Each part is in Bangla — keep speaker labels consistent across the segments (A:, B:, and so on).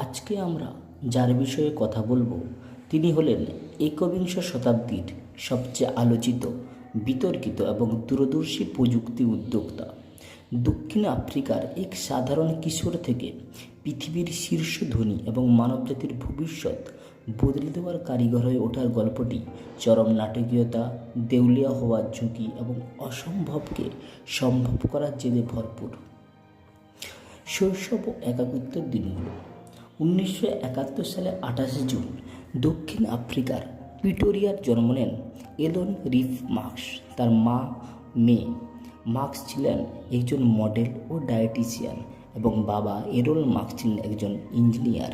A: আজকে আমরা যার বিষয়ে কথা বলবো তিনি হলেন একবিংশ শতাব্দীর সবচেয়ে আলোচিত, বিতর্কিত এবং দূরদর্শী প্রযুক্তি উদ্যোক্তা। দক্ষিণ আফ্রিকার এক সাধারণ কিশোর থেকে পৃথিবীর শীর্ষ ধনী এবং মানবজাতির ভবিষ্যৎ বদলে দেওয়ার কারিগর হয়ে ওঠার গল্পটি চরম নাটকীয়তা, দেউলিয়া হওয়ার ঝুঁকি এবং অসম্ভবকে সম্ভব করার জেদে ভরপুর। শৈশব ও একাকিত্বের দিনগুলো। 1971 সালে 28 জুন দক্ষিণ আফ্রিকার প্রিটোরিয়ার জন্ম নেন এলন রিফ মার্কস। তার মা মে মার্কস ছিলেন একজন মডেল ও ডায়েটিশিয়ান এবং বাবা এরল মার্কস ছিলেন একজন ইঞ্জিনিয়ার।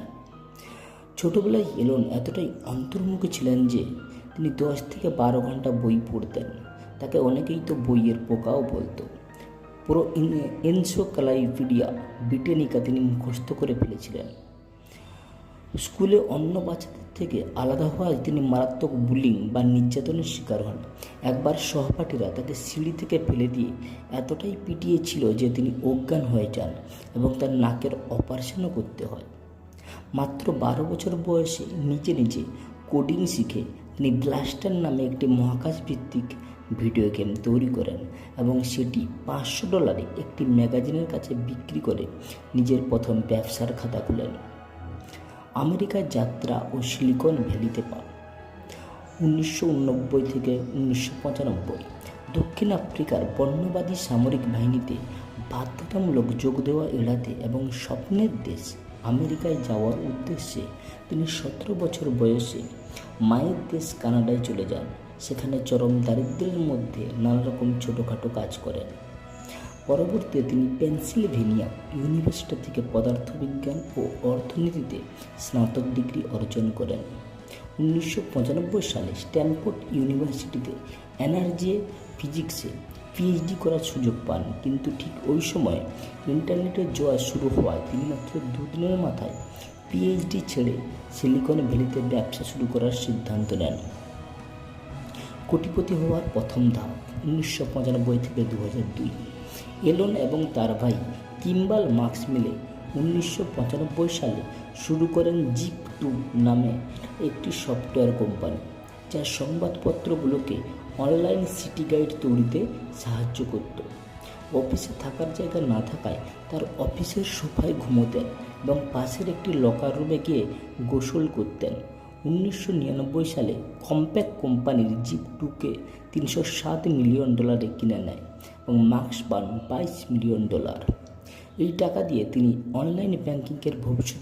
A: ছোটবেলায় এলন এতটাই অন্তর্মুখী ছিলেন যে তিনি 10 থেকে 12 ঘন্টা বই পড়তেন। তাকে অনেকেই তো বইয়ের পোকাও বলতো। পুরো এনসাইক্লোপিডিয়া ব্রিটানিকা তিনি মুখস্থ করে ফেলেছিলেন। স্কুলে অন্য বাচ্চাদের থেকে আলাদা হওয়ায় তিনি মারাত্মক বুলিং বা নির্যাতনের শিকার হন। একবার সহপাঠীরা তাকে সিঁড়ি থেকে ফেলে দিয়ে এতটাই পিটিয়েছিল যে তিনি অজ্ঞান হয়ে যান এবং তার নাকের অপারেশনও করতে হয়। মাত্র 12 বছর বয়সে নিজে নিজে কোডিং শিখে তিনি ব্লাস্টার নামে একটি মহাকাশ ভিত্তিক ভিডিও গেম তৈরি করেন এবং সেটি $500 একটি ম্যাগাজিনের কাছে বিক্রি করে নিজের প্রথম ব্যবসার খাতা খুলেন। আমেরিকার যাত্রা ও সিলিকন ভ্যালিতে পা। 1989 থেকে 1995 দক্ষিণ আফ্রিকার বর্ণবাদী সামরিক বাহিনীতে বাধ্যতামূলক যোগ দেওয়া এড়াতে এবং স্বপ্নের দেশ আমেরিকায় যাওয়ার উদ্দেশ্যে তিনি 17 বছর বয়সে মায়ের দেশ কানাডায় চলে যান। সেখানে চরম দারিদ্র্যের মধ্যে নানা রকম ছোটোখাটো কাজ করেন। পরবর্তীতে তিনি পেনসিলভেনিয়া ইউনিভার্সিটি থেকে পদার্থবিজ্ঞান ও অর্থনীতিতে স্নাতক ডিগ্রি অর্জন করেন। 1995 সালে স্ট্যানফোর্ড ইউনিভার্সিটিতে এনার্জি ফিজিক্সে পিএইচডি করার সুযোগ পান, কিন্তু ঠিক ওই সময় ইন্টারনেটের জোয়ার শুরু হওয়ায় তিনি মাত্র 2 দিনের মাথায় পিএইচডি ছেড়ে সিলিকন ভ্যালিতে ব্যবসা শুরু করার সিদ্ধান্ত নেন। কোটিপতি হওয়ার প্রথম ধাপ। 1995 থেকে 2002 এলন এবং তার ভাই কিম্বাল মার্কস মিলে 1995 সালে শুরু করেন জিপ2 নামে একটি সফটওয়্যার কোম্পানি, যা সংবাদপত্রগুলোকে অনলাইন সিটি গাইড তৈরিতে সাহায্য করত। অফিসে থাকার জায়গা না থাকায় তার অফিসের সোফায় ঘুমোতেন এবং পাশের একটি লকার রুমে গিয়ে গোসল করতেন। 1999 সালে কম্প্যাক্ট কোম্পানির জিপ2কে $307 মিলিয়ন কিনে নেয় এবং মার্কস পান $22 মিলিয়ন। এই টাকা দিয়ে তিনি অনলাইন ব্যাংকিংয়ের ভবিষ্যৎ